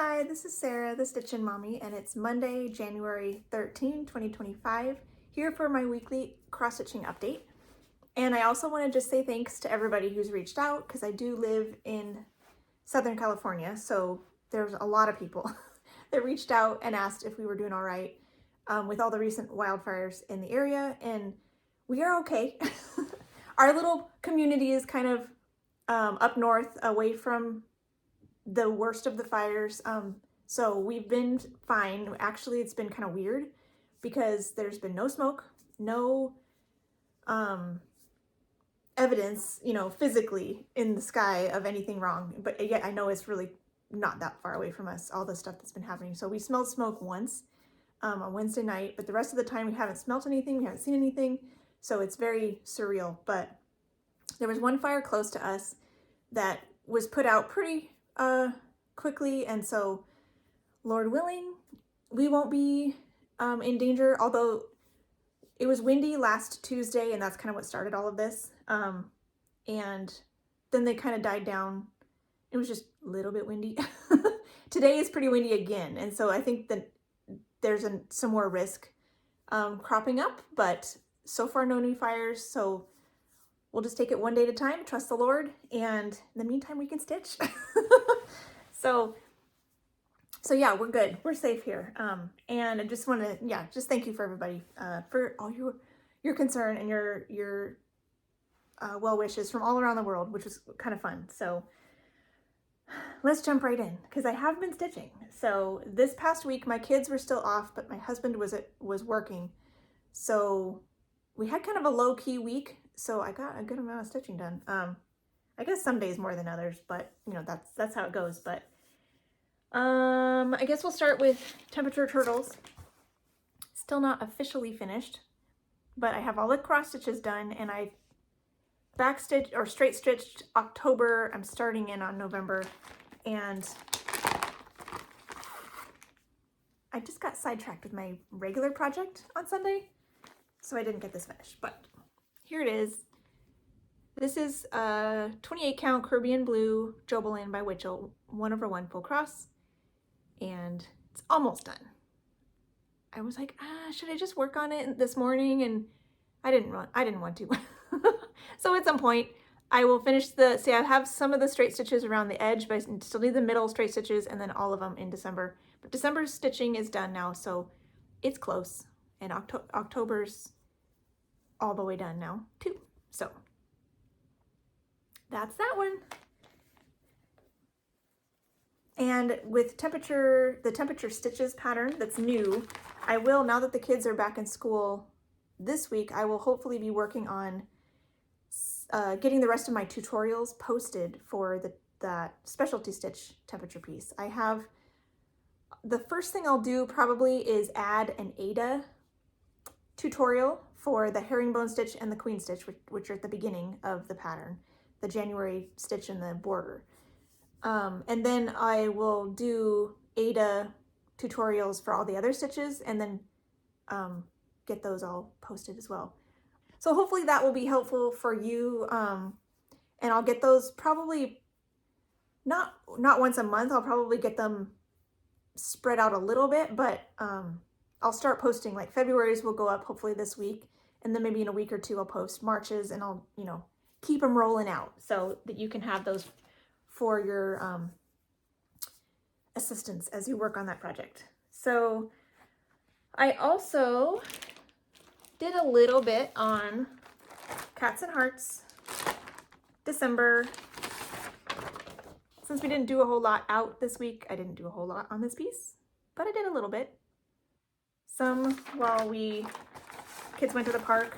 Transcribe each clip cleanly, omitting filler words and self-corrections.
Hi, this is Sarah, the Stitchin Mommy, and it's Monday, January 13, 2025, here for my weekly cross-stitching update. And I also want to just say thanks to everybody who's reached out, because I do live in Southern California, so there's a lot of people that reached out and asked if we were doing all right with all the recent wildfires in the area, and we are okay. Our little community is kind of up north, away from the worst of the fires. So we've been fine. Actually, it's been kind of weird because there's been no smoke, no evidence, physically in the sky of anything wrong. But yet I know it's really not that far away from us, all the stuff that's been happening. So we smelled smoke once on Wednesday night, but the rest of the time we haven't smelt anything, we haven't seen anything. So it's very surreal. But there was one fire close to us that was put out pretty quickly, and so Lord willing, we won't be in danger, although it was windy last Tuesday, and that's kind of what started all of this. And then they kind of died down. It was just a little bit windy. Today is pretty windy again, and so I think that there's some more risk cropping up, but so far no new fires, so we'll just take it one day at a time, trust the Lord, and in the meantime we can stitch. So yeah, we're good. We're safe here. And I just want to, just thank you for everybody for all your concern and your well wishes from all around the world, which was kind of fun. So let's jump right in, because I have been stitching. So this past week my kids were still off, but my husband was working. So we had kind of a low-key week, so I got a good amount of stitching done. I guess some days more than others, but that's how it goes. But I guess we'll start with temperature turtles. Still not officially finished, but I have all the cross stitches done, and I backstitched or straight stitched October. I'm starting in on November, and I just got sidetracked with my regular project on Sunday, so I didn't get this finished, but here it is. This is a 28 count Caribbean Blue Jobelin by Witchell, 1/1 full cross, and it's almost done. I was like, should I just work on it this morning? And I didn't want to. So at some point I will finish I have some of the straight stitches around the edge, but I still need the middle straight stitches, and then all of them in December. But December's stitching is done now, so it's close, and October's all the way done now too. So that's that one. And with the temperature stitches pattern that's new, I will, now that the kids are back in school this week, I will hopefully be working on getting the rest of my tutorials posted for that specialty stitch temperature piece. The first thing I'll do probably is add an Ada tutorial for the herringbone stitch and the queen stitch, which are at the beginning of the pattern, the January stitch in the border. And then I will do Ada tutorials for all the other stitches, and then get those all posted as well. So hopefully that will be helpful for you. And I'll get those probably not once a month. I'll probably get them spread out a little bit, but I'll start posting, like February's will go up hopefully this week, and then maybe in a week or two I'll post March's, and I'll keep them rolling out so that you can have those for your assistance as you work on that project. So I also did a little bit on Cats and Hearts December. Since we didn't do a whole lot out this week, I didn't do a whole lot on this piece, but I did a little bit. Some while kids went to the park.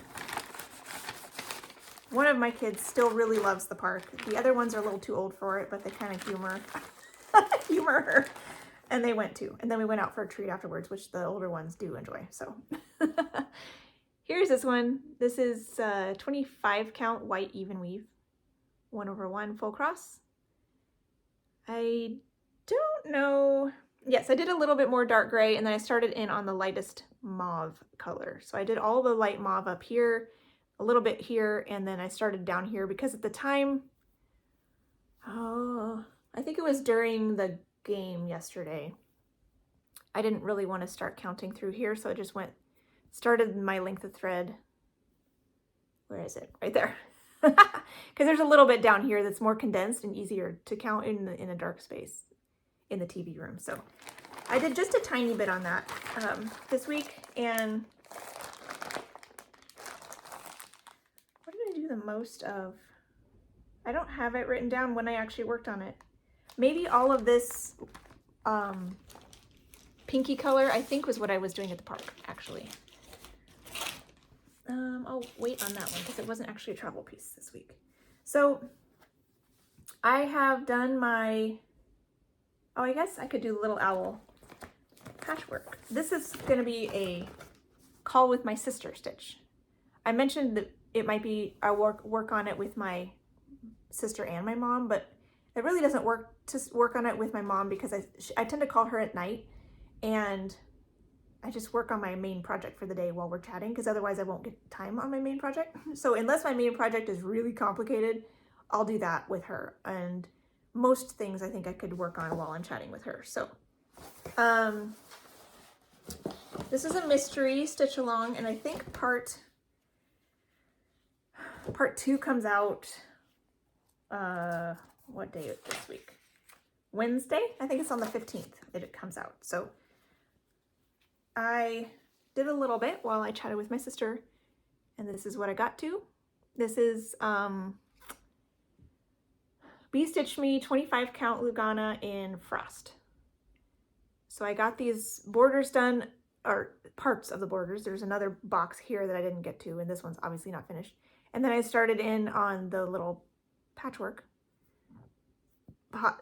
One of my kids still really loves the park. The other ones are a little too old for it, but they kind of humor her. And they went too. And then we went out for a treat afterwards, which the older ones do enjoy. So here's this one. This is 25 count white even weave, 1/1 full cross. I don't know. Yes, I did a little bit more dark gray, and then I started in on the lightest mauve color. So I did all the light mauve up here, a little bit here, and then I started down here because at the time, I think it was during the game yesterday, I didn't really want to start counting through here, so I just started my length of thread. Where is it? Right there. Because there's a little bit down here that's more condensed and easier to count in a dark space in the TV room. So I did just a tiny bit on that this week. And what did I do the most of? I don't have it written down when I actually worked on it. Maybe all of this pinky color, I think, was what I was doing at the park, actually. I'll wait on that one because it wasn't actually a travel piece this week. So I have done my, oh, I guess I could do Little Owl patchwork. This is going to be a call with my sister stitch. I mentioned that it might be, I work on it with my sister and my mom, but it really doesn't work to work on it with my mom because I tend to call her at night and I just work on my main project for the day while we're chatting because otherwise I won't get time on my main project. So unless my main project is really complicated, I'll do that with her. And most things I think I could work on while I'm chatting with her. So this is a mystery stitch along, and I think part 2 comes out what day is this week? Wednesday? I think it's on the 15th that it comes out. So I did a little bit while I chatted with my sister, and this is what I got to. This is Bee Stitch Me 25 count Lugana in Frost. So I got these borders done, or parts of the borders. There's another box here that I didn't get to, and this one's obviously not finished. And then I started in on the little patchwork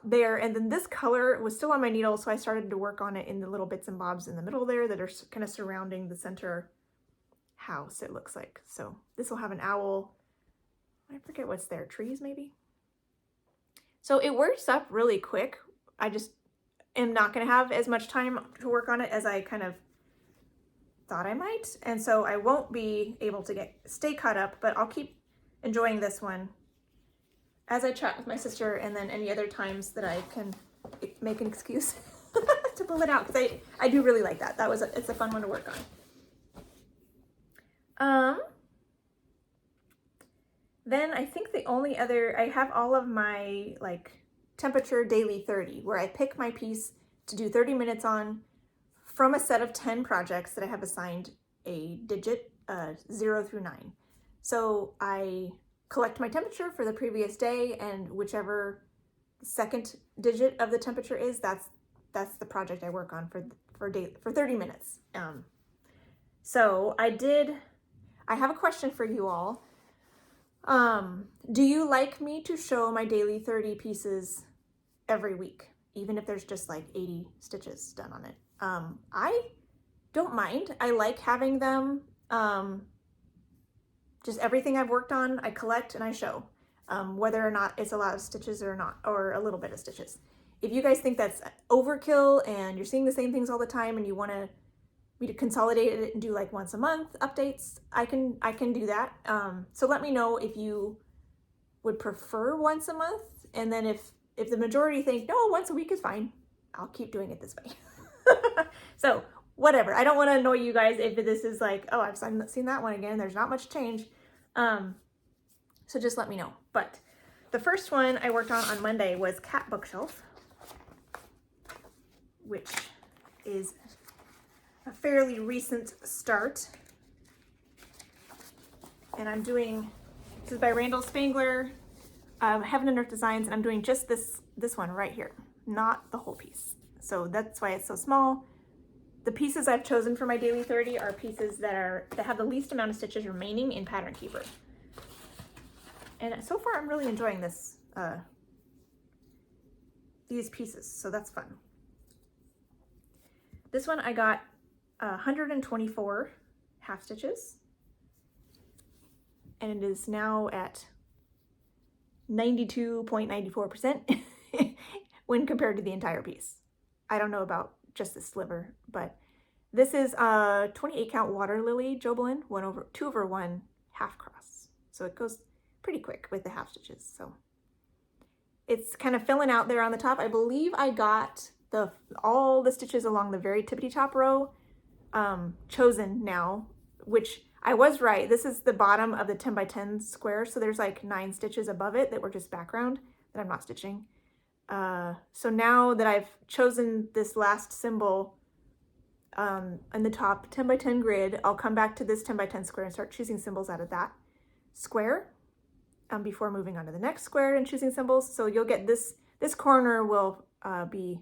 there, and then this color was still on my needle, so I started to work on it in the little bits and bobs in the middle there that are kind of surrounding the center house, it looks like. So this will have an owl. I forget what's there, trees maybe? So it works up really quick. I just am not going to have as much time to work on it as I kind of thought I might, and so I won't be able to stay caught up, but I'll keep enjoying this one as I chat with my sister, and then any other times that I can make an excuse to pull it out, because I do really like that. It's a fun one to work on. Then I think the only other, I have all of my like temperature daily 30, where I pick my piece to do 30 minutes on from a set of 10 projects that I have assigned a digit 0 through 9. So I collect my temperature for the previous day, and whichever second digit of the temperature is, that's the project I work on for 30 minutes. So I have a question for you all. Do you like me to show my daily 30 pieces every week, even if there's just like 80 stitches done on it? I don't mind. I like having them, just everything I've worked on, I collect and I show, whether or not it's a lot of stitches or not, or a little bit of stitches. If you guys think that's overkill and you're seeing the same things all the time and you want me to consolidate it and do like once a month updates, I can do that. So let me know if you would prefer once a month, and then if the majority think, no, once a week is fine, I'll keep doing it this way. So whatever. I don't want to annoy you guys if this is like, oh, I've seen that one again. There's not much change. So just let me know. But the first one I worked on Monday was Cat Bookshelf, which is a fairly recent start. And I'm doing, this is by Randall Spangler, Heaven and Earth Designs, and I'm doing just this one right here, not the whole piece. So that's why it's so small. The pieces I've chosen for my daily 30 are pieces that have the least amount of stitches remaining in Pattern Keeper. And so far I'm really enjoying these pieces, so that's fun. This one I got 124 half stitches, and it is now at 92.94% when compared to the entire piece. I don't know about just the sliver, but this is a 28 count Water Lily Jobelin 2/1 half cross. So it goes pretty quick with the half stitches. So it's kind of filling out there on the top. I believe I got all the stitches along the very tippity top row chosen now, which I was right. This is the bottom of the 10 by 10 square. So there's like 9 stitches above it that were just background that I'm not stitching. So now that I've chosen this last symbol in the top 10 by 10 grid, I'll come back to this 10 by 10 square and start choosing symbols out of that square before moving on to the next square and choosing symbols. So you'll get this corner will be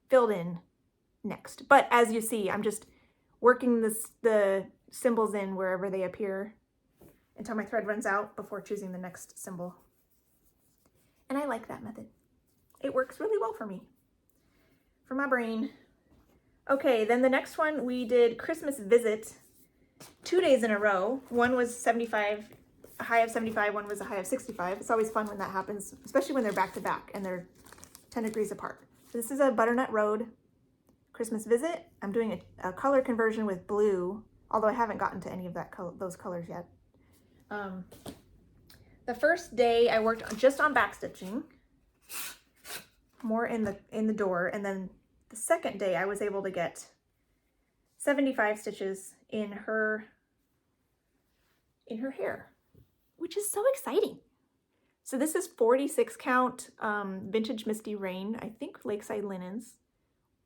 filled in next. But as you see, I'm just working the symbols in wherever they appear until my thread runs out before choosing the next symbol. And I like that method. It works really well for me, for my brain. Okay, then the next one we did Christmas Visit 2 days in a row. One was 75, a high of 75, one was a high of 65. It's always fun when that happens, especially when they're back to back and they're 10 degrees apart. So this is a Butternut Road Christmas Visit. I'm doing a color conversion with blue, although I haven't gotten to any of those colors yet. The first day I worked just on back stitching, more in the door, and then the second day I was able to get 75 stitches in her hair, which is so exciting. So this is 46 count Vintage Misty Rain, I think Lakeside Linens,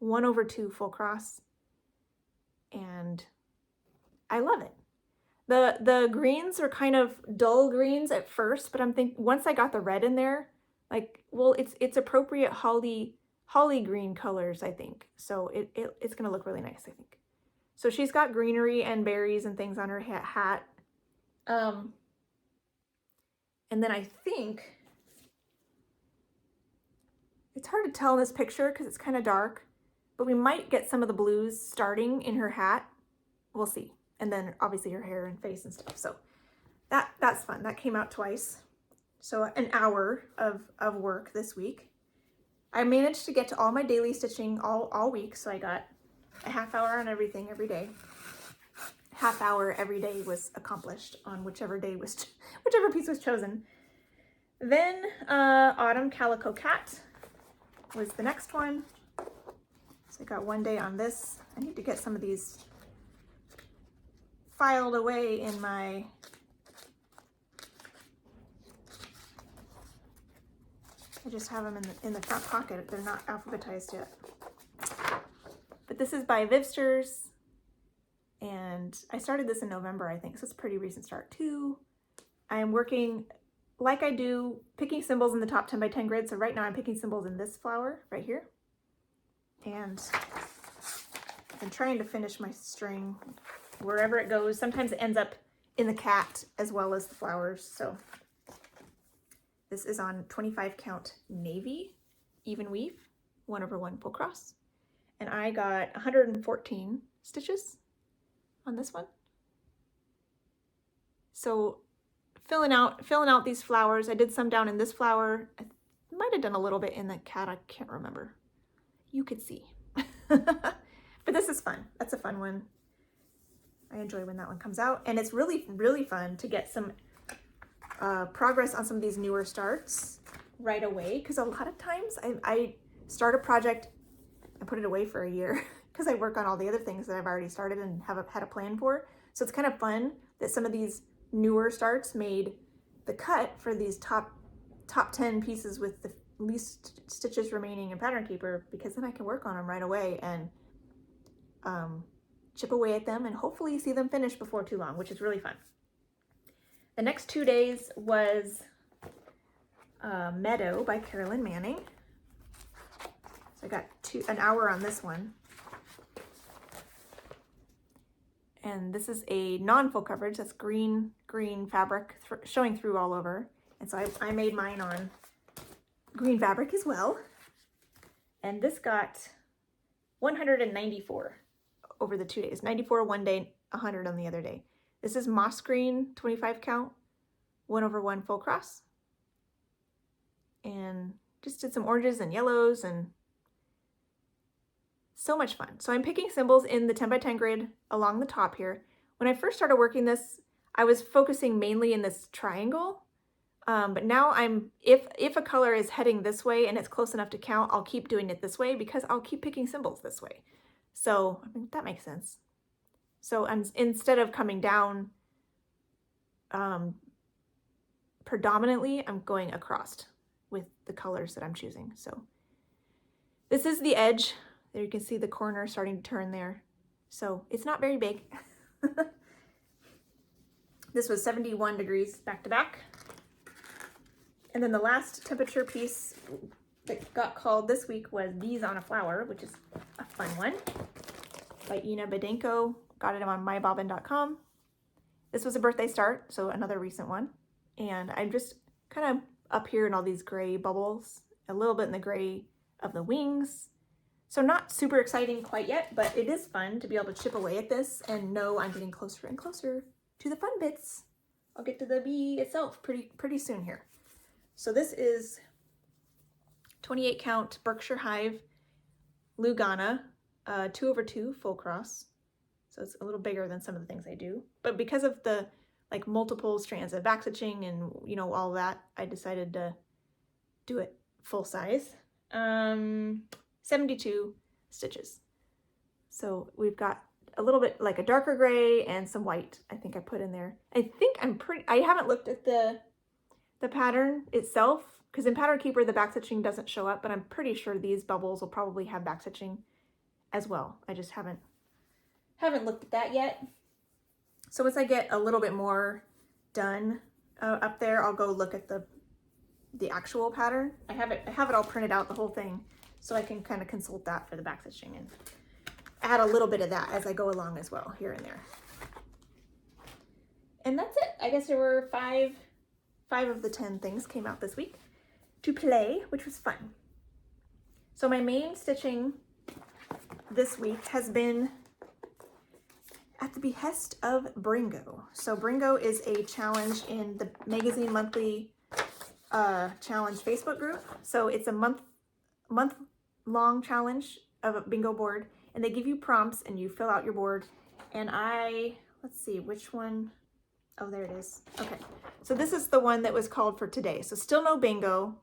1/2 full cross, and I love it. The greens are kind of dull greens at first, but I'm thinking once I got the red in there, like, well, it's appropriate holly green colors, I think. So it's gonna look really nice, I think. So she's got greenery and berries and things on her hat. And then I think, it's hard to tell in this picture because it's kind of dark, but we might get some of the blues starting in her hat. We'll see. And then obviously her hair and face and stuff. So that's fun. That came out twice. So an hour of work this week. I managed to get to all my daily stitching all week. So I got a half hour on everything every day. Half hour every day was accomplished on whichever piece was chosen. Then Autumn Calico Cat was the next one. So I got 1 day on this. I need to get some of these filed away in my I just have them in the front pocket. They're not alphabetized yet. But this is by Vivsters, and I started this in November, I think, so it's a pretty recent start too. I am working like I do, picking symbols in the top 10 by 10 grid. So right now I'm picking symbols in this flower right here, and I'm trying to finish my string wherever it goes. Sometimes it ends up in the cat as well as the flowers. So this is on 25 count navy even weave, 1/1 full cross, and I got 114 stitches on this one. So filling out these flowers. I did some down in this flower. I might have done a little bit in the cat. I can't remember. You could see. But this is fun. That's a fun one. I enjoy when that one comes out. And it's really, really fun to get some progress on some of these newer starts right away. Because a lot of times I start a project and put it away for a year because I work on all the other things that I've already started and have had a plan for. So it's kind of fun that some of these newer starts made the cut for these top 10 pieces with the least stitches remaining in Pattern Keeper, because then I can work on them right away and chip away at them and hopefully see them finish before too long, which is really fun. The next 2 days was Meadow by Carolyn Manning. So I got an hour on this one. And this is a non-full coverage. That's green fabric showing through all over. And so I made mine on green fabric as well. And this got 194 over the 2 days. 94 one day, 100 on the other day. This is moss green, 25 count, 1/1 full cross. And just did some oranges and yellows and so much fun. So I'm picking symbols in the 10 by 10 grid along the top here. When I first started working this, I was focusing mainly in this triangle. But now if a color is heading this way and it's close enough to count, I'll keep doing it this way because I'll keep picking symbols this way. So I mean, that makes sense. So instead of coming down predominantly, I'm going across with the colors that I'm choosing. So this is the edge. There you can see the corner starting to turn there. So it's not very big. This was 71 degrees back to back. And then the last temperature piece that got called this week was Bees on a Flower, which is a fun one, by Ina Bedenko. Got it on mybobbin.com. This was a birthday start, so another recent one. And I'm just kind of up here in all these gray bubbles, a little bit in the gray of the wings. So not super exciting quite yet, but it is fun to be able to chip away at this and know I'm getting closer and closer to the fun bits. I'll get to the bee itself pretty soon here. So this is 28 count Berkshire Hive Lugana, 2/2 full cross. So it's a little bigger than some of the things I do. But because of the like multiple strands of back stitching and you know all that, I decided to do it full size. 72 stitches. So we've got a little bit like a darker gray and some white I think I put in there. I haven't looked at the pattern itself because in Pattern Keeper the back stitching doesn't show up, but I'm pretty sure these bubbles will probably have back stitching as well. I just haven't looked at that yet. So once I get a little bit more done up there, I'll go look at the actual pattern. I have it all printed out, the whole thing, so I can kind of consult that for the back stitching and add a little bit of that as I go along as well, here and there. And that's it. I guess there were five of the 10 things came out this week to play, which was fun. So my main stitching this week has been at the behest of Bringo. So Bringo is a challenge in the Magazine Monthly Challenge Facebook group. So it's a month-long challenge of a bingo board, and they give you prompts and you fill out your board. And let's see which one. Oh, there it is. Okay, so this is the one that was called for today. So still no bingo,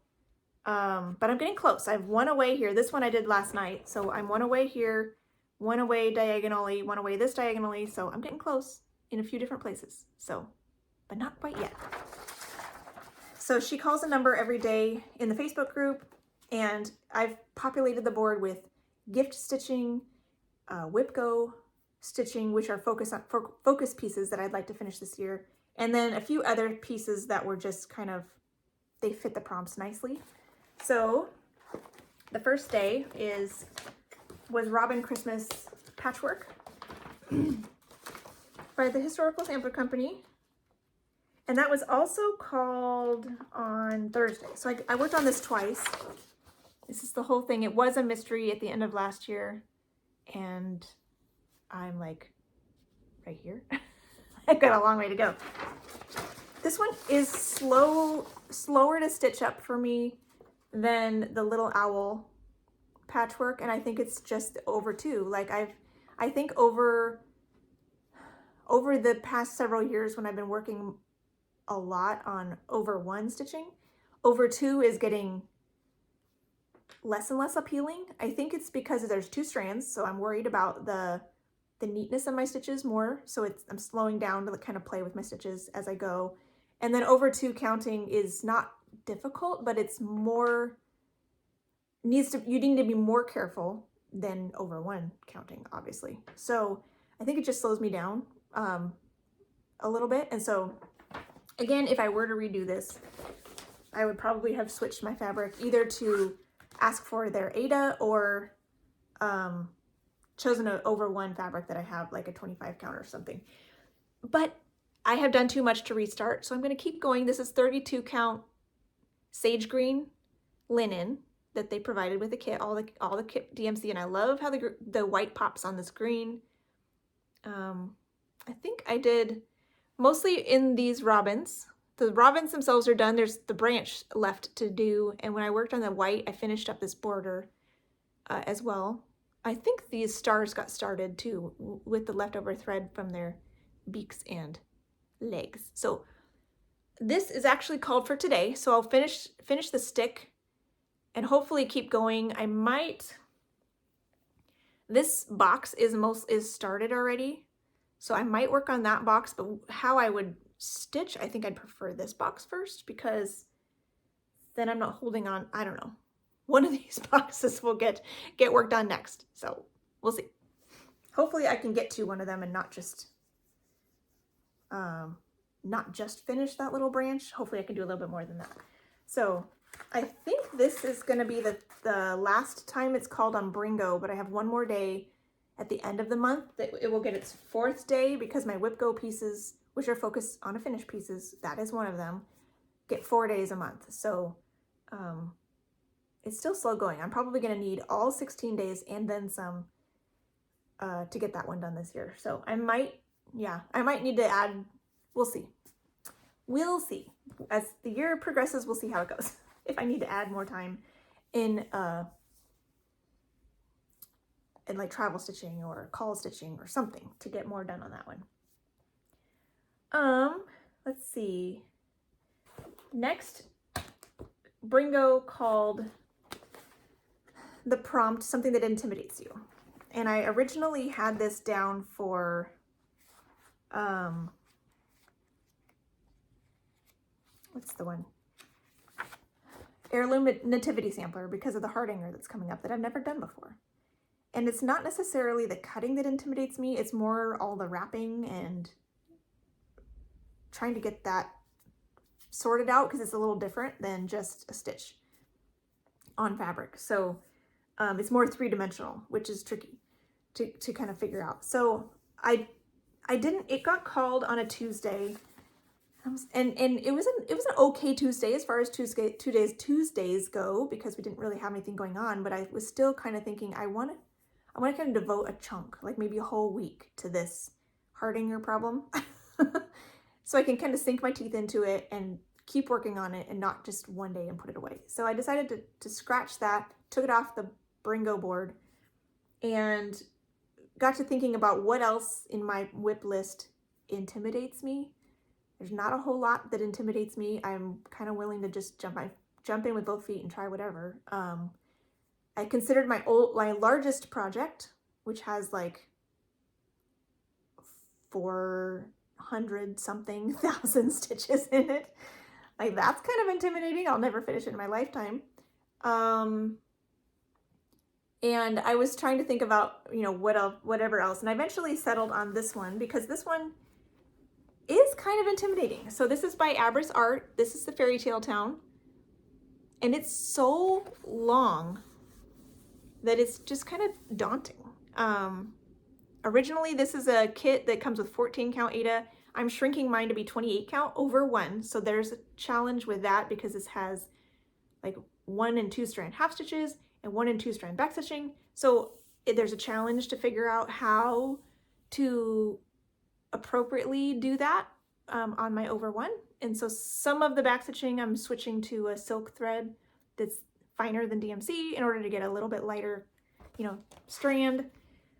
but I'm getting close. I have one away here. This one I did last night. So I'm one away here, one away diagonally, one away this diagonally. So I'm getting close in a few different places. So, but not quite yet. So she calls a number every day in the Facebook group, and I've populated the board with gift stitching, Whipco stitching, which are focus pieces that I'd like to finish this year, and then a few other pieces that were just kind of, they fit the prompts nicely. So the first day was Robin Christmas Patchwork by the Historical Sampler Company, and that was also called on Thursday. So I worked on this twice. This is the whole thing. It was a mystery at the end of last year, and I'm like right here. I've got a long way to go. This one is slower to stitch up for me than the Little Owl Patchwork, and I think it's just over 2. Like I think over the past several years when I've been working a lot on over 1 stitching, over 2 is getting less and less appealing. I think it's because there's 2 strands, so I'm worried about the neatness of my stitches more. So I'm slowing down to kind of play with my stitches as I go. And then over 2 counting is not difficult, but it's more, you need to be more careful than over 1 counting, obviously. So I think it just slows me down a little bit. And so again, if I were to redo this, I would probably have switched my fabric either to ask for their Ada or chosen an over 1 fabric that I have, like a 25 count or something. But I have done too much to restart, so I'm going to keep going. This is 32 count sage green linen that they provided with the kit, all the kit DMC, and I love how the white pops on this green. I think I did mostly in these robins. The robins themselves are done. There's the branch left to do, and when I worked on the white, I finished up this border as well. I think these stars got started too with the leftover thread from their beaks and legs. So this is actually called for today, so I'll finish the stick and hopefully keep going. I might, this box is started already, so I might work on that box, but how I would stitch, I think I'd prefer this box first because then I'm not holding on, I don't know. One of these boxes will get worked on next, so we'll see. Hopefully I can get to one of them and not just finish that little branch. Hopefully I can do a little bit more than that. So I think this is going to be the last time it's called on Bringo, but I have one more day at the end of the month that it will get its 4th day because my Whip Go pieces, which are focused on a finished pieces, that is one of them, get 4 days a month. So it's still slow going. I'm probably going to need all 16 days and then some to get that one done this year. So I might need to add, we'll see. We'll see. As the year progresses, we'll see how it goes. If I need to add more time in like travel stitching or call stitching or something to get more done on that one. Let's see. Next, Bringo called the prompt something that intimidates you. And I originally had this down for what's the one? Heirloom Nativity Sampler, because of the Hardinger that's coming up that I've never done before. And it's not necessarily the cutting that intimidates me, it's more all the wrapping and trying to get that sorted out because it's a little different than just a stitch on fabric. So it's more 3-dimensional, which is tricky to kind of figure out. So it got called on a Tuesday. And it was an okay Tuesday as far as Tuesdays go, because we didn't really have anything going on, but I was still kind of thinking I want to kind of devote a chunk, like maybe a whole week, to this Hardinger problem. So I can kind of sink my teeth into it and keep working on it and not just one day and put it away. So I decided to scratch that, took it off the Bringo board, and got to thinking about what else in my whip list intimidates me. There's not a whole lot that intimidates me. I'm kind of willing to just jump in with both feet and try whatever. I considered my largest project, which has like 400 something thousand stitches in it. Like, that's kind of intimidating. I'll never finish it in my lifetime. And I was trying to think about, whatever else. And I eventually settled on this one because this one is kind of intimidating. So this is by Abris Art. This is the Fairy Tale Town. And it's so long that it's just kind of daunting. Originally, this is a kit that comes with 14 count Aida. I'm shrinking mine to be 28 count over 1. So there's a challenge with that because this has like 1 and 2 strand half stitches and 1 and 2 strand back stitching. So there's a challenge to figure out how to appropriately do that on my over 1. And so some of the back stitching I'm switching to a silk thread that's finer than DMC in order to get a little bit lighter, strand.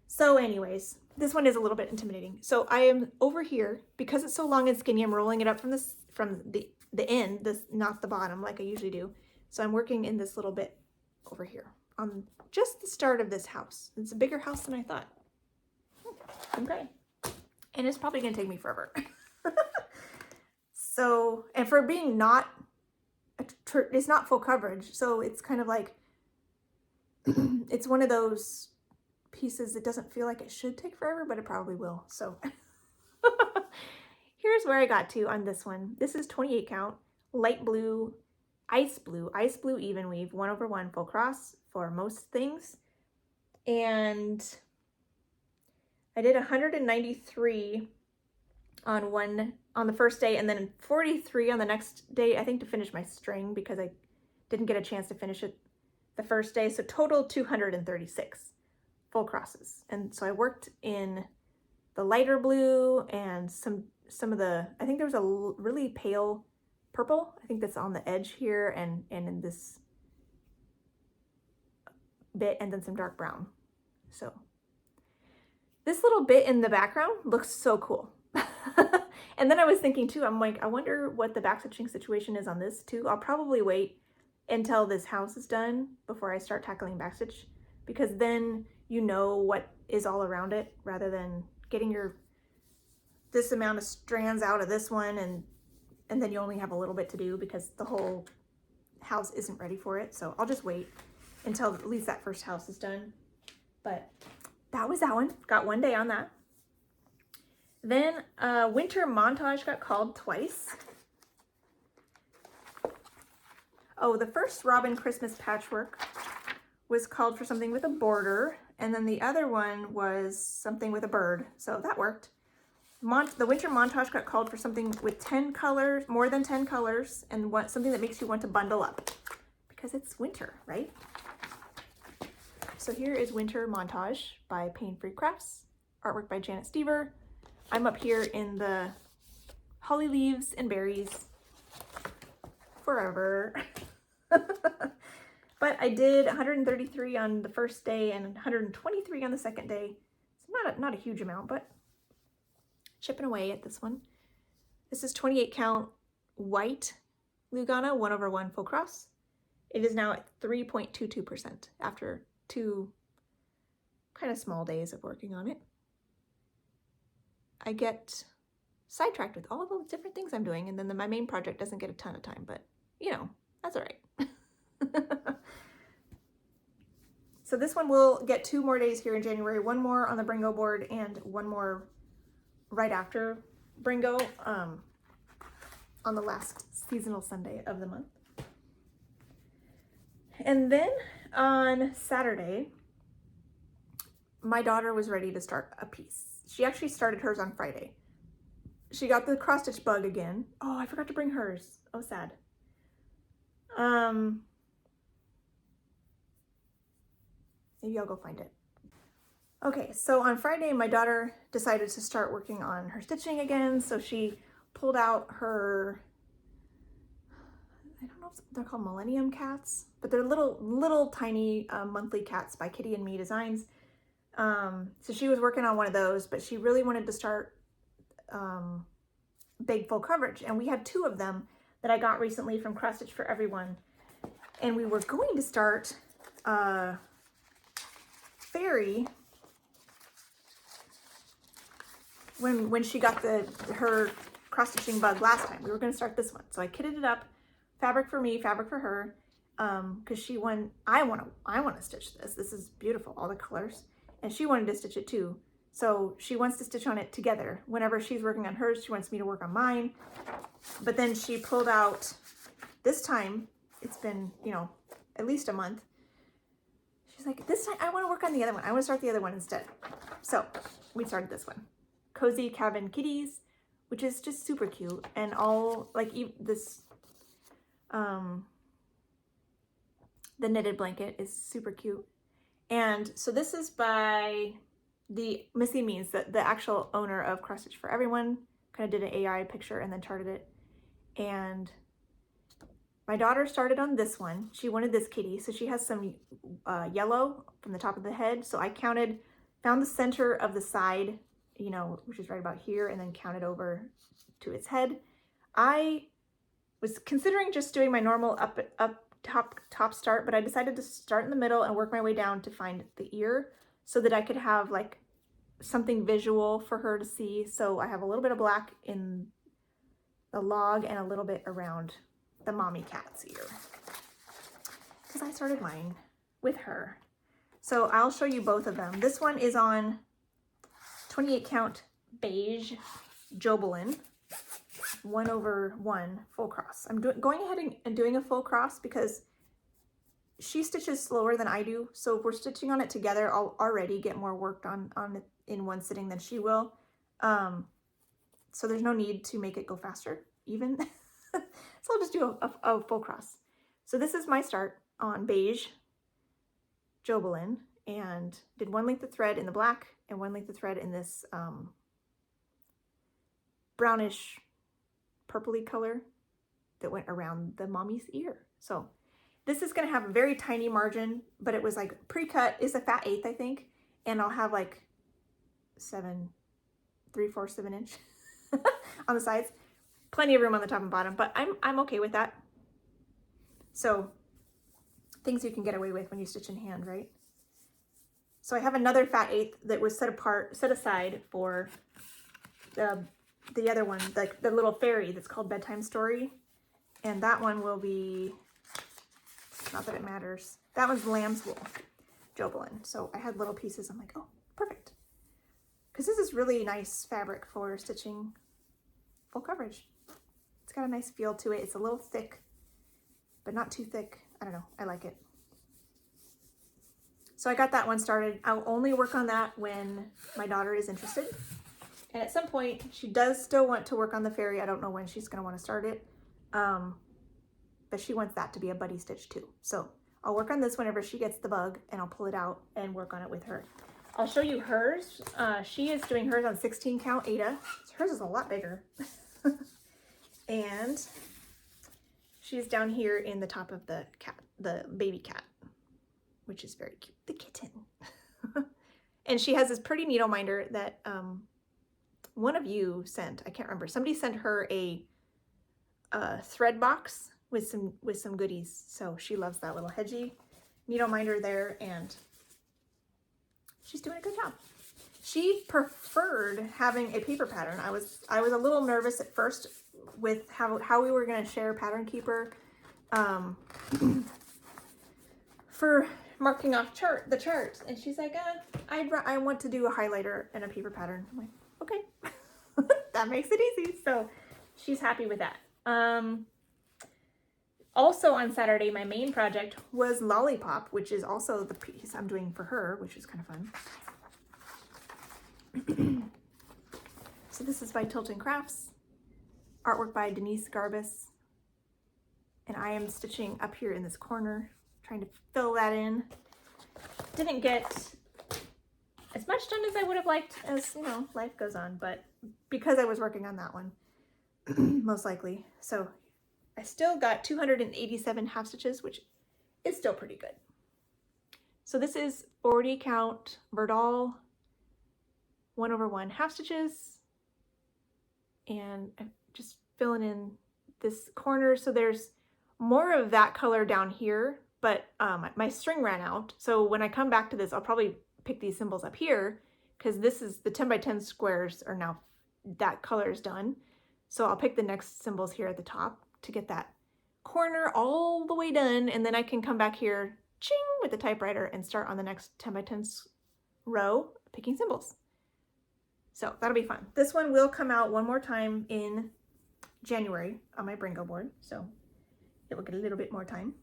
So anyways, this one is a little bit intimidating. So I am over here, because it's so long and skinny, I'm rolling it up from the end, not the bottom like I usually do. So I'm working in this little bit over here on just the start of this house. It's a bigger house than I thought. Okay. And it's probably gonna take me forever. So, and for being it's not full coverage, so it's kind of like, it's one of those pieces that doesn't feel like it should take forever, but it probably will. So here's where I got to on this one. This is 28 count, light blue, ice blue even weave, 1 over 1 full cross for most things. And I did 193 on the first day, and then 43 on the next day, I think, to finish my string because I didn't get a chance to finish it the first day. So total 236 full crosses. And so I worked in the lighter blue and some of the, I think there was a really pale purple, I think that's on the edge here and in this bit, and then some dark brown. So this little bit in the background looks so cool. And then I was thinking too, I'm like, I wonder what the backstitching situation is on this too. I'll probably wait until this house is done before I start tackling backstitch, because then you know what is all around it rather than getting this amount of strands out of this one and then you only have a little bit to do because the whole house isn't ready for it. So I'll just wait until at least that first house is done. But that was that one. Got 1 day on that. Then winter montage got called twice. Oh, the first Robin Christmas patchwork was called for something with a border, and then the other one was something with a bird, so that worked. The winter montage got called for something with 10 colors, more than 10 colors, and something that makes you want to bundle up, because it's winter, right? So here is Winter Montage by Pain Free Crafts, artwork by Janet Stever. I'm up here in the holly leaves and berries forever. But I did 133 on the first day and 123 on the second day. It's not a huge amount, but chipping away at this one. This is 28 count white Lugana 1/1 full cross. It is now at 3.22% after 2 kind of small days of working on it. I get sidetracked with all of those different things I'm doing, and then my main project doesn't get a ton of time, but you know, that's all right. So this one will get 2 more days here in January, 1 more on the Bringo board and 1 more right after Bringo on the last seasonal Sunday of the month. And then on Saturday, my daughter was ready to start a piece. She actually started hers on Friday. She got the cross stitch bug again. Oh, I forgot to bring hers. Oh, sad. Maybe I'll go find it. Okay, so on Friday, my daughter decided to start working on her stitching again. So she pulled out her, I don't know if they're called Millennium cats, but they're little tiny monthly cats by Kitty and Me Designs. So she was working on one of those, but she really wanted to start big full coverage. And we had 2 of them that I got recently from Cross Stitch for Everyone. And we were going to start Fairy when she got her cross stitching bug last time. We were going to start this one. So I kitted it up, fabric for me, fabric for her, because I want to stitch this. This is beautiful, all the colors. And she wanted to stitch it too. So she wants to stitch on it together. Whenever she's working on hers, she wants me to work on mine. But then she pulled out, this time, it's been, you know, at least a month. She's like, this time I want to work on the other one. I want to start the other one instead. So we started this one. Cozy Cabin Kitties, which is just super cute. And all, like, this, the knitted blanket is super cute. And so this is by Missy Means, the actual owner of Cross Stitch for Everyone, kind of did an AI picture and then charted it. And my daughter started on this one. She wanted this kitty, so she has some yellow from the top of the head. So I found the center of the side, you know, which is right about here, and then counted over to its head. I was considering just doing my normal top start, but I decided to start in the middle and work my way down to find the ear so that I could have like something visual for her to see. So I have a little bit of black in the log and a little bit around the mommy cat's ear, because I started mine with her. So I'll show you both of them. This one is on 28 count beige Jobelin 1/1 full cross. I'm going ahead and doing a full cross because she stitches slower than I do. So if we're stitching on it together, I'll already get more work on it in one sitting than she will. So there's no need to make it go faster even. So I'll just do a full cross. So this is my start on beige Jobelin, and did 1 length of thread in the black and 1 length of thread in this brownish purpley color that went around the mommy's ear. So this is going to have a very tiny margin, but it was like pre-cut. Is a fat 1/8, I think, and I'll have like 3/4 of an inch on the sides. Plenty of room on the top and bottom, but I'm okay with that. So things you can get away with when you stitch in hand, right? So I have another fat eighth that was set aside for the other one, like the little fairy that's called Bedtime Story. And that one will be, not that it matters, that one's lamb's wool, Jovelin. So I had little pieces, I'm like, oh, perfect. Because this is really nice fabric for stitching full coverage. It's got a nice feel to it. It's a little thick, but not too thick. I don't know, I like it. So I got that one started. I'll only work on that when my daughter is interested. And at some point, she does still want to work on the fairy. I don't know when she's going to want to start it. But she wants that to be a buddy stitch too. So I'll work on this whenever she gets the bug, and I'll pull it out and work on it with her. I'll show you hers. She is doing hers on 16 count Ada. Hers is a lot bigger. And she's down here in the top of the cat, the baby cat, which is very cute. The kitten. And she has this pretty needle minder that one of you sent. I can't remember. Somebody sent her a thread box with some goodies. So she loves that little hedgy needle minder there, and she's doing a good job. She preferred having a paper pattern. I was a little nervous at first with how we were going to share Pattern Keeper for marking off the charts, and she's like, I want to do a highlighter and a paper pattern. I'm like, okay. That makes it easy. So she's happy with that. Also on Saturday, my main project was Lollipop, which is also the piece I'm doing for her, which is kind of fun. So this is by Tilton Crafts, artwork by Denise Garbus, and I am stitching up here in this corner, trying to fill that in. Didn't get as much done as I would have liked, as you know, life goes on, but because I was working on that one, most likely. So I still got 287 half stitches, which is still pretty good. So this is 40 count Verdal 1/1 half stitches, and I'm just filling in this corner. So there's more of that color down here, but my string ran out. So when I come back to this, I'll probably pick these symbols up here, because this is the 10 by 10 squares are now, that color is done. So I'll pick the next symbols here at the top to get that corner all the way done, and then I can come back here, ching, with the typewriter and start on the next 10 by 10 row picking symbols. So that'll be fun. This one will come out one more time in January on my Bringo board, so it will get a little bit more time.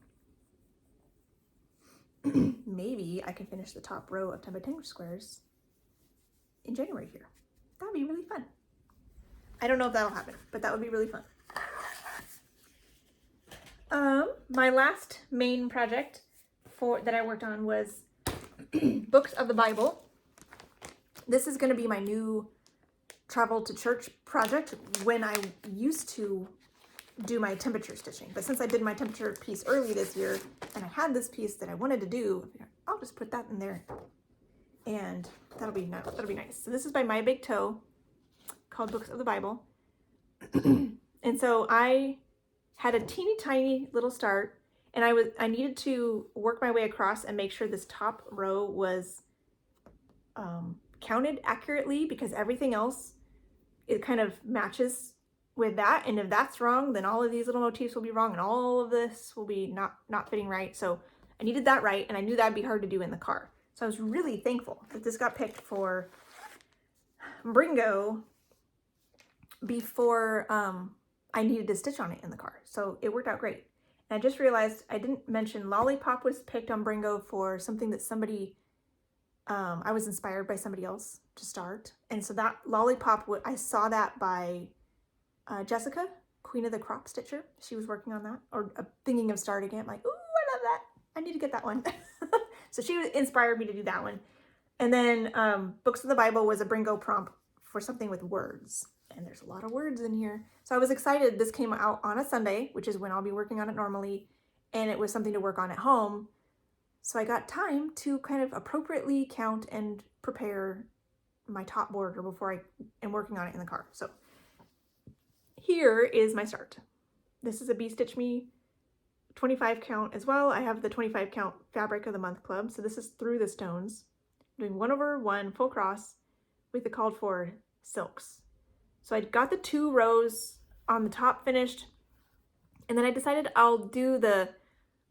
Maybe I can finish the top row of 10 by 10 squares in January here. That would be really fun. I don't know if that'll happen, but that would be really fun. My last main project that I worked on was Books of the Bible. This is going to be my new travel to church project when I used to do my temperature stitching. But since I did my temperature piece early this year and I had this piece that I wanted to do, I'll just put that in there, and that'll be nice. So this is by My Big Toe, called Books of the Bible. And so I had a teeny tiny little start, and I needed to work my way across and make sure this top row was counted accurately, because everything else, it kind of matches with that, and if that's wrong, then all of these little motifs will be wrong, and all of this will be not fitting right. So I needed that right, and I knew that'd be hard to do in the car. So I was really thankful that this got picked for Bringo before I needed to stitch on it in the car. So it worked out great. And I just realized I didn't mention Lollipop was picked on Bringo for something that somebody, I was inspired by somebody else to start. And so that Lollipop, I saw that by Jessica, Queen of the Crop Stitcher. She was working on that, or thinking of starting it. I'm like, ooh, I love that. I need to get that one. So she inspired me to do that one. And then Books of the Bible was a Bringo prompt for something with words. And there's a lot of words in here. So I was excited. This came out on a Sunday, which is when I'll be working on it normally. And it was something to work on at home. So I got time to kind of appropriately count and prepare my top border before I am working on it in the car. So here is my start. This is a Bee Stitch Me 25 count as well. I have the 25 count fabric of the month club. So this is through the stones. I'm doing 1/1 full cross with the called for silks. So I got the 2 rows on the top finished, and then I decided I'll do the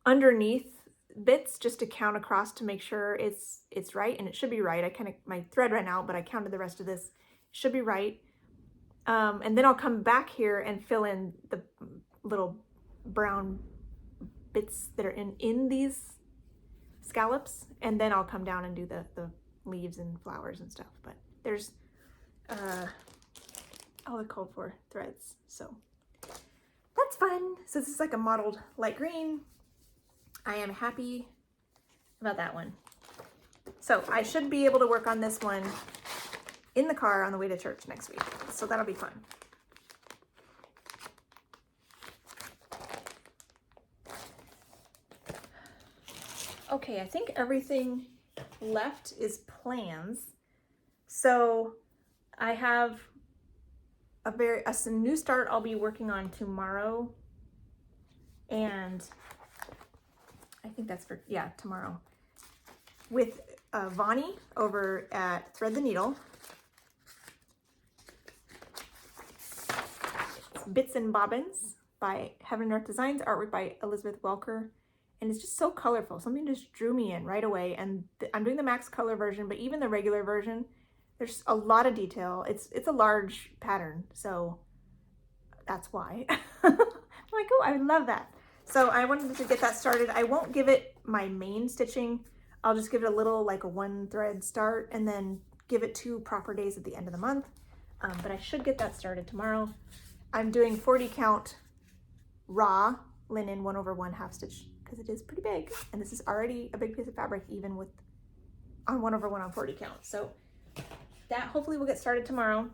underneath bits just to count across to make sure it's right, and it should be right. My thread ran out, but I counted the rest of this. It should be right. And then I'll come back here and fill in the little brown bits that are in these scallops, and then I'll come down and do the leaves and flowers and stuff. But there's all the called for threads, so that's fun. So this is like a mottled light green. I am happy about that one. So I should be able to work on this one in the car on the way to church next week. So that'll be fun. Okay, I think everything left is plans. So I have a new start I'll be working on tomorrow. And I think that's for, yeah, tomorrow. With Vonnie over at Thread the Needle. It's Bits and Bobbins by Heaven and Earth Designs, artwork by Elizabeth Welker. And it's just so colorful. Something just drew me in right away. And I'm doing the max color version, but even the regular version, there's a lot of detail. It's a large pattern, so that's why. I'm like, oh, I love that. So I wanted to get that started. I won't give it my main stitching. I'll just give it a little, like a 1 thread start, and then give it 2 proper days at the end of the month. But I should get that started tomorrow. I'm doing 40 count raw linen 1/1 half stitch because it is pretty big. And this is already a big piece of fabric, even with on 1/1 on 40 count. So that hopefully will get started tomorrow.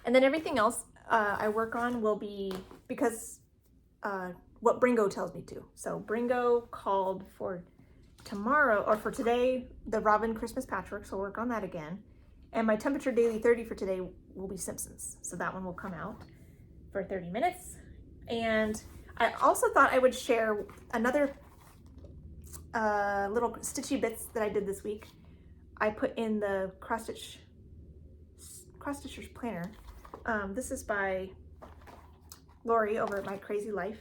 And then everything else I work on will be, because what Bringo tells me to. So Bringo called for tomorrow, or for today, the Robin Christmas patchwork, so we'll work on that again. And my temperature daily 30 for today will be Simpsons. So that one will come out for 30 minutes. And I also thought I would share another little stitchy bits that I did this week. I put in the Cross Stitcher's Planner. This is by Lori over at My Crazy Life.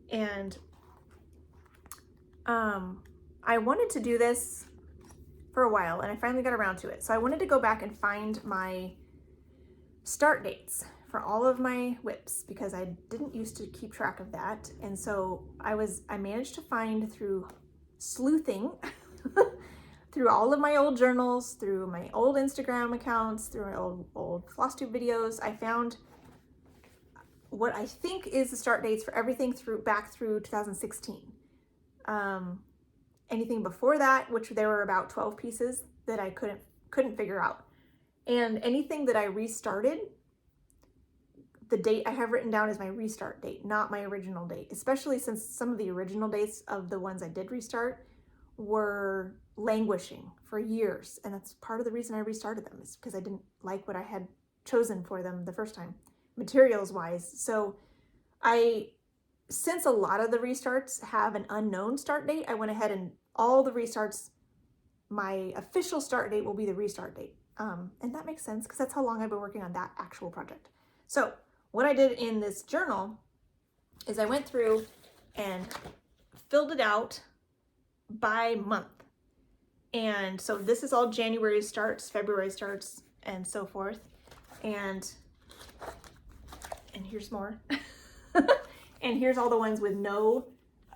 And I wanted to do this for a while, and I finally got around to it. So I wanted to go back and find my start dates for all of my whips, because I didn't used to keep track of that. And so I managed to find through sleuthing through all of my old journals, through my old Instagram accounts, through my old Flosstube videos, I found what I think is the start dates for everything back through 2016. Anything before that, which there were about 12 pieces that I couldn't figure out. And anything that I restarted, the date I have written down is my restart date, not my original date, especially since some of the original dates of the ones I did restart were languishing for years. And that's part of the reason I restarted them, is because I didn't like what I had chosen for them the first time, materials wise. So since a lot of the restarts have an unknown start date, I went ahead and all the restarts, my official start date will be the restart date. And that makes sense because that's how long I've been working on that actual project. So what I did in this journal is I went through and filled it out by month. And so this is all January starts, February starts, and so forth. And here's more. And here's all the ones with no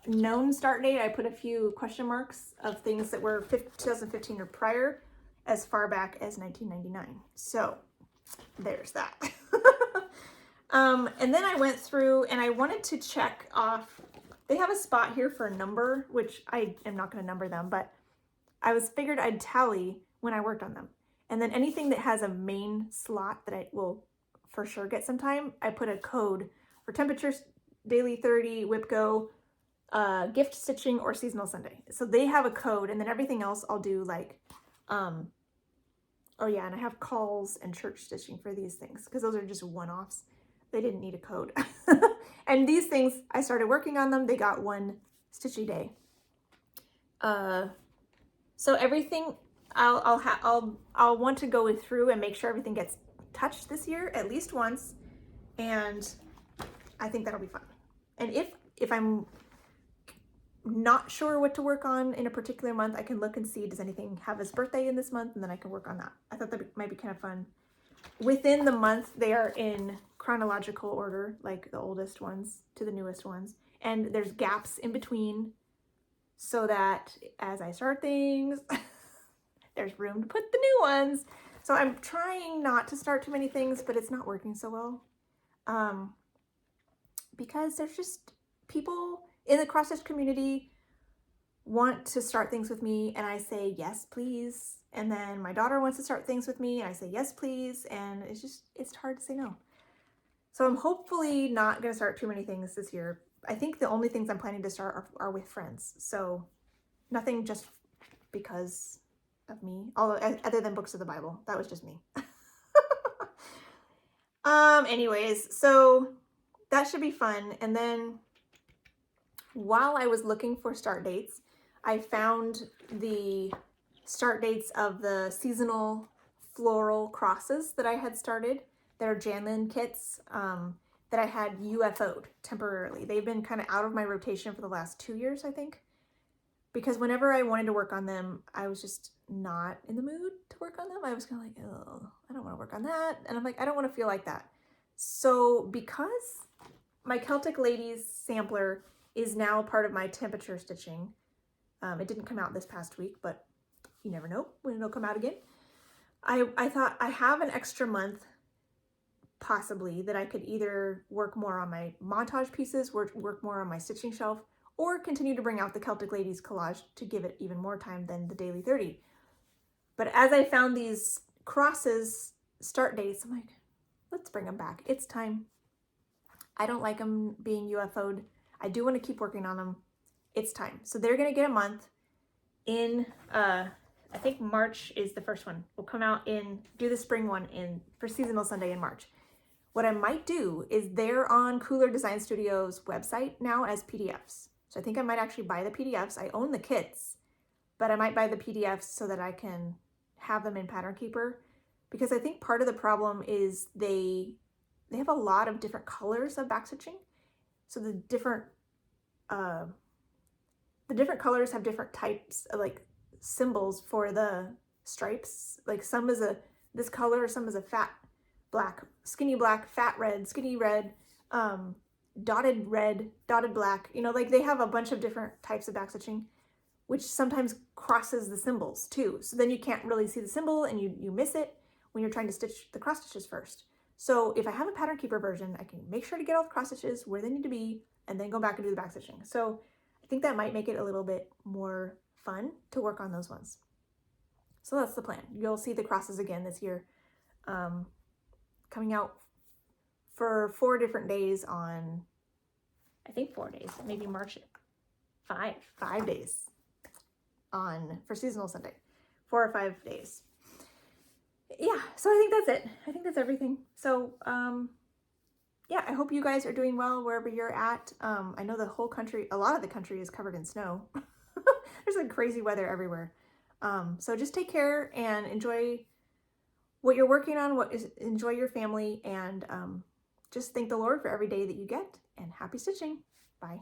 known start date. I put a few question marks of things that were 2015 or prior, as far back as 1999. So there's that. And then I went through and I wanted to check off, they have a spot here for a number, which I am not going to number them, but I figured I'd tally when I worked on them. And then anything that has a main slot that I will for sure get sometime, I put a code for temperatures, daily 30, whip go, gift stitching, or seasonal Sunday. So they have a code, and then everything else I'll do like, oh yeah, and I have calls and church stitching for these things because those are just one-offs. they didn't need a code. And these things, I started working on them. They got 1 stitch a day. So everything, I'll want to go through and make sure everything gets touched this year at least once, and I think that'll be fun. And if I'm not sure what to work on in a particular month, I can look and see, does anything have his birthday in this month, and then I can work on that. I thought that might be kind of fun. Within the month, they are in chronological order, like the oldest ones to the newest ones, and there's gaps in between so that as I start things, there's room to put the new ones. So I'm trying not to start too many things, but it's not working so well. Because there's just people in the cross-stitch community want to start things with me, and I say, yes, please. And then my daughter wants to start things with me, and I say, yes, please. And it's hard to say no. So I'm hopefully not going to start too many things this year. I think the only things I'm planning to start are with friends. So nothing just because of me, although other than books of the Bible. That was just me. Anyways, so that should be fun. And then while I was looking for start dates, I found the start dates of the seasonal floral crosses that I had started. They're Janlin kits that I had UFO'd temporarily. They've been kind of out of my rotation for the last 2 years, I think, because whenever I wanted to work on them, I was just not in the mood to work on them. I was kind of like, oh, I don't want to work on that. And I'm like, I don't want to feel like that. So because my Celtic Ladies sampler is now part of my temperature stitching, it didn't come out this past week, but you never know when it'll come out again. I thought I have an extra month possibly that I could either work more on my montage pieces, work more on my stitching shelf, or continue to bring out the Celtic Ladies collage to give it even more time than the daily 30. But as I found these crosses start dates, I'm like, let's bring them back. It's time. I don't like them being UFO'd. I do want to keep working on them. It's time. So they're going to get a month in, I think March is the first one. We'll come out do the spring one for Seasonal Sunday in March. What I might do is they're on Cooler Design Studio's website now as PDFs. So I think I might actually buy the PDFs. I own the kits, but I might buy the PDFs so that I can have them in Pattern Keeper, because I think part of the problem is they have a lot of different colors of backstitching. So the different colors have different types of like symbols for the stripes. Like some is this color, some is a fat black, skinny black, fat red, skinny red, dotted red, dotted black. You know, like they have a bunch of different types of backstitching, which sometimes crosses the symbols too. So then you can't really see the symbol and you miss it when you're trying to stitch the cross stitches first. So if I have a Pattern Keeper version, I can make sure to get all the cross stitches where they need to be and then go back and do the backstitching. So I think that might make it a little bit more fun to work on those ones. So that's the plan. You'll see the crosses again this year, coming out for 4 different days on, I think 4 days, maybe March 5 days for Seasonal Sunday, 4 or 5 days. Yeah, so I think that's it. I think that's everything. So, yeah, I hope you guys are doing well wherever you're at. I know the whole country, a lot of the country is covered in snow. There's like crazy weather everywhere. So just take care and enjoy what you're working on, enjoy your family, and just thank the Lord for every day that you get, and happy stitching. Bye.